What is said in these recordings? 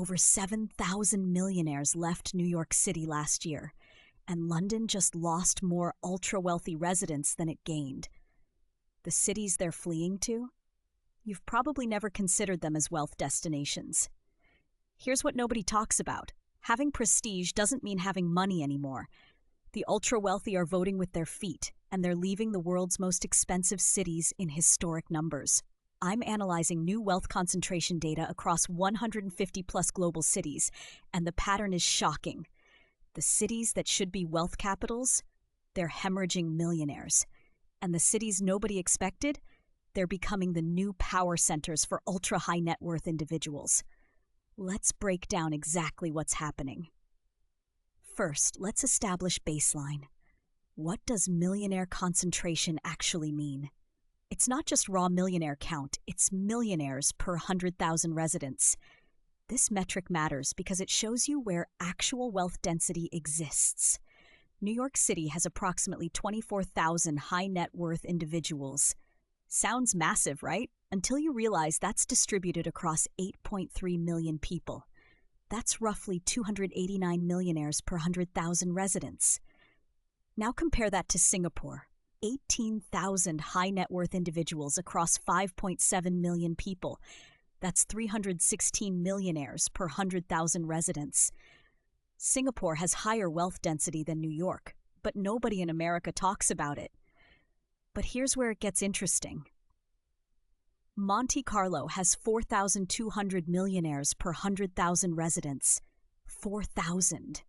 Over 7,000 millionaires left New York City last year, and London just lost more ultra-wealthy residents than it gained. The cities they're fleeing to? You've probably never considered them as wealth destinations. Here's what nobody talks about. Having prestige doesn't mean having money anymore. The ultra-wealthy are voting with their feet, and they're leaving the world's most expensive cities in historic numbers. I'm analyzing new wealth concentration data across 150-plus global cities, and the pattern is shocking. The cities that should be wealth capitals, they're hemorrhaging millionaires. And the cities nobody expected, they're becoming the new power centers for ultra-high net worth individuals. Let's break down exactly what's happening. First, let's establish baseline. What does millionaire concentration actually mean? It's not just raw millionaire count, it's millionaires per 100,000 residents. This metric matters because it shows you where actual wealth density exists. New York City has approximately 24,000 high net worth individuals. Sounds massive, right? Until you realize that's distributed across 8.3 million people. That's roughly 289 millionaires per 100,000 residents. Now compare that to Singapore. 18,000 high net worth individuals across 5.7 million people. That's 316 millionaires per 100,000 residents. Singapore has higher wealth density than New York, but nobody in America talks about it. But here's where it gets interesting. Monte Carlo has 4,200 millionaires per 100,000 residents. 4,000.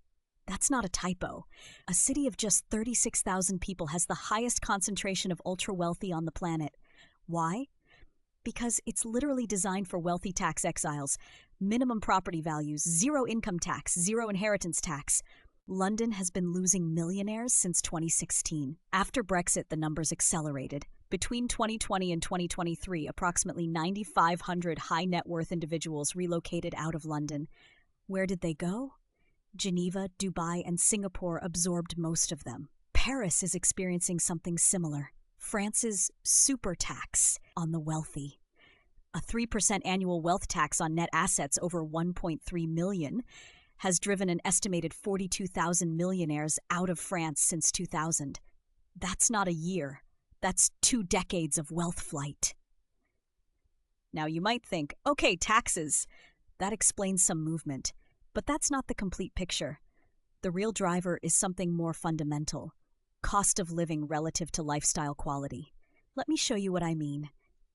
That's not a typo. A city of just 36,000 people has the highest concentration of ultra-wealthy on the planet. Why? Because it's literally designed for wealthy tax exiles. Minimum property values, zero income tax, zero inheritance tax. London has been losing millionaires since 2016. After Brexit, the numbers accelerated. Between 2020 and 2023, approximately 9,500 high net worth individuals relocated out of London. Where did they go? Geneva, Dubai, and Singapore absorbed most of them. Paris is experiencing something similar. France's super tax on the wealthy. A 3% annual wealth tax on net assets over 1.3 million has driven an estimated 42,000 millionaires out of France since 2000. That's not a year. That's 2 decades of wealth flight. Now you might think, okay, taxes. That explains some movement. But that's not the complete picture. The real driver is something more fundamental. Cost of living relative to lifestyle quality. Let me show you what I mean.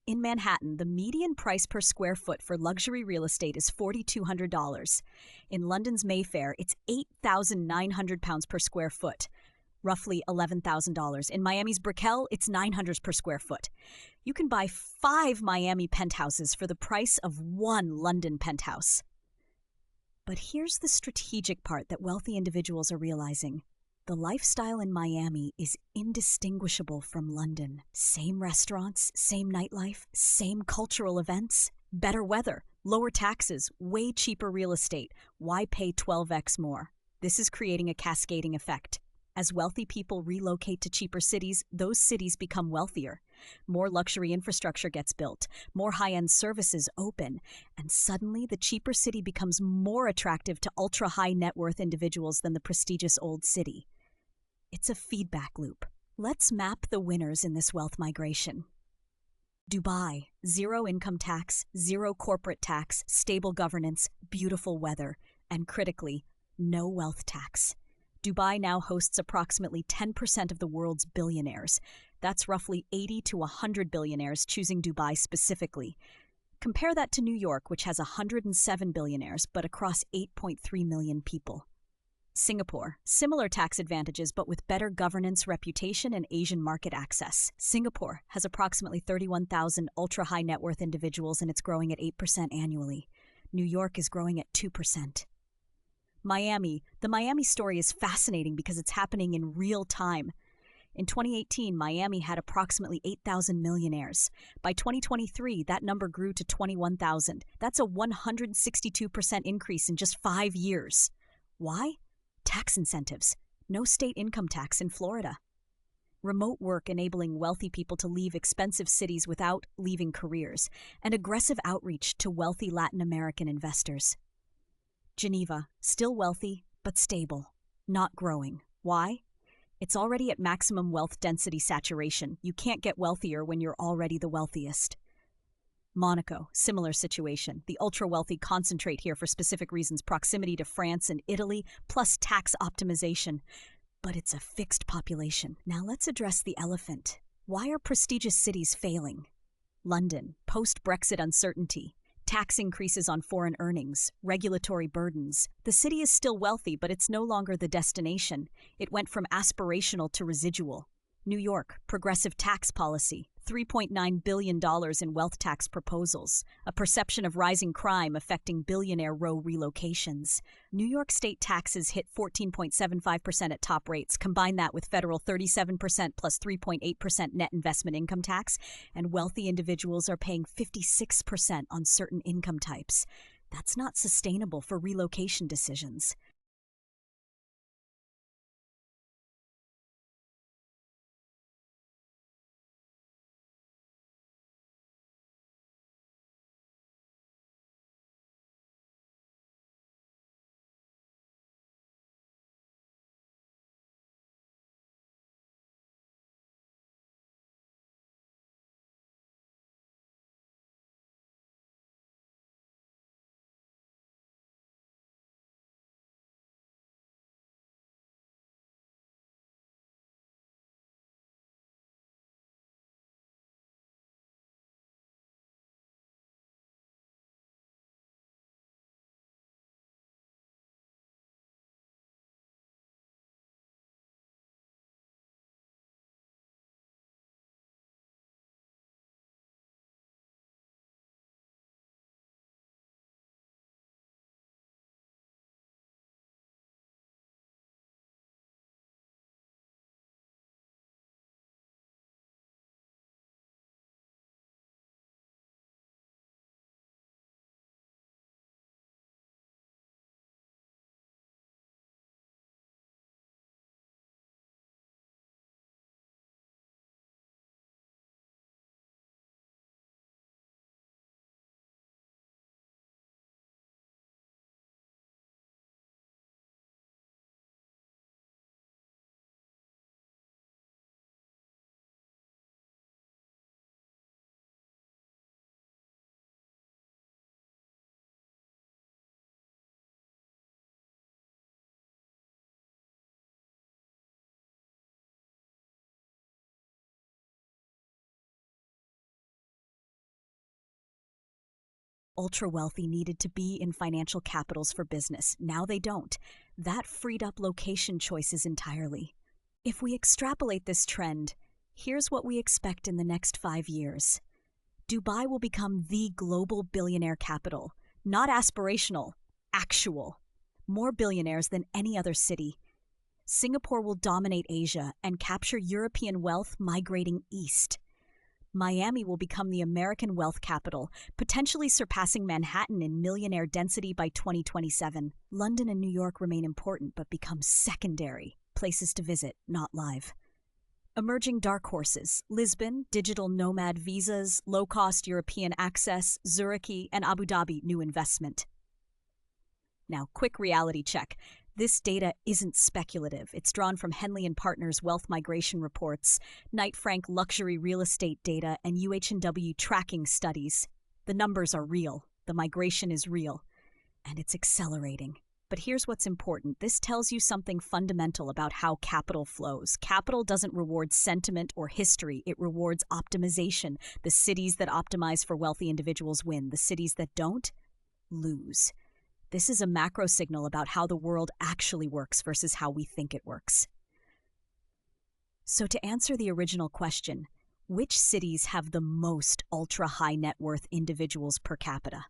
In Manhattan, the median price per square foot for luxury real estate is $4,200. In London's Mayfair, it's £8,900 per square foot, roughly $11,000. In Miami's Brickell, it's $900 per square foot. You can buy 5 Miami penthouses for the price of 1 London penthouse. But here's the strategic part that wealthy individuals are realizing. The lifestyle in Miami is indistinguishable from London. Same restaurants, same nightlife, same cultural events, better weather, lower taxes, way cheaper real estate. Why pay 12x more? This is creating a cascading effect. As wealthy people relocate to cheaper cities, those cities become wealthier. More luxury infrastructure gets built, more high-end services open, and suddenly the cheaper city becomes more attractive to ultra-high net worth individuals than the prestigious old city. It's a feedback loop. Let's map the winners in this wealth migration. Dubai, zero income tax, zero corporate tax, stable governance, beautiful weather, and critically, no wealth tax. Dubai now hosts approximately 10% of the world's billionaires. That's roughly 80 to 100 billionaires choosing Dubai specifically. Compare that to New York, which has 107 billionaires, but across 8.3 million people. Singapore, similar tax advantages, but with better governance, reputation, and Asian market access. Singapore has approximately 31,000 ultra-high net worth individuals, and it's growing at 8% annually. New York is growing at 2%. Miami. The Miami story is fascinating because it's happening in real time. In 2018, Miami had approximately 8,000 millionaires. By 2023, that number grew to 21,000. That's a 162% increase in just 5 years. Why? Tax incentives. No state income tax in Florida. Remote work enabling wealthy people to leave expensive cities without leaving careers. And aggressive outreach to wealthy Latin American investors. Geneva, still wealthy, but stable, not growing. Why? It's already at maximum wealth density saturation. You can't get wealthier when you're already the wealthiest. Monaco, similar situation. The ultra-wealthy concentrate here for specific reasons, proximity to France and Italy, plus tax optimization. But it's a fixed population. Now let's address the elephant. Why are prestigious cities failing? London, post-Brexit uncertainty, tax increases on foreign earnings, regulatory burdens. The city is still wealthy, but it's no longer the destination. It went from aspirational to residual. New York, progressive tax policy, $3.9 billion in wealth tax proposals, a perception of rising crime affecting billionaire row relocations. New York state taxes hit 14.75% at top rates. Combine that with federal 37% plus 3.8% net investment income tax, and wealthy individuals are paying 56% on certain income types. That's not sustainable for relocation decisions. Ultra-wealthy needed to be in financial capitals for business. Now they don't. That freed up location choices entirely. If we extrapolate this trend, here's what we expect in the next 5 years. Dubai will become the global billionaire capital. Not aspirational, actual. More billionaires than any other city. Singapore will dominate Asia and capture European wealth migrating east. Miami will become the American wealth capital, potentially surpassing Manhattan in millionaire density by 2027. London and New York remain important but become secondary, places to visit, not live. Emerging dark horses: Lisbon, digital nomad visas, low-cost European access, Zurich and Abu Dhabi, new investment. Now, quick reality check. This data isn't speculative. It's drawn from Henley & Partners wealth migration reports, Knight Frank luxury real estate data, and UH&W tracking studies. The numbers are real. The migration is real. And it's accelerating. But here's what's important. This tells you something fundamental about how capital flows. Capital doesn't reward sentiment or history. It rewards optimization. The cities that optimize for wealthy individuals win. The cities that don't, lose. This is a macro signal about how the world actually works versus how we think it works. So to answer the original question, which cities have the most ultra-high net worth individuals per capita?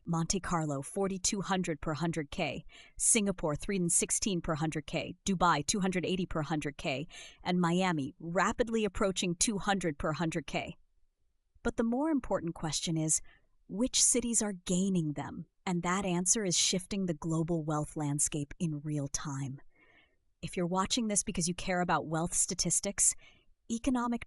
Monte Carlo, 4,200 per 100K, Singapore, 316 per 100K, Dubai, 280 per 100K, and Miami, rapidly approaching 200 per 100K. But the more important question is, which cities are gaining them? And that answer is shifting the global wealth landscape in real time. If you're watching this because you care about wealth statistics, economic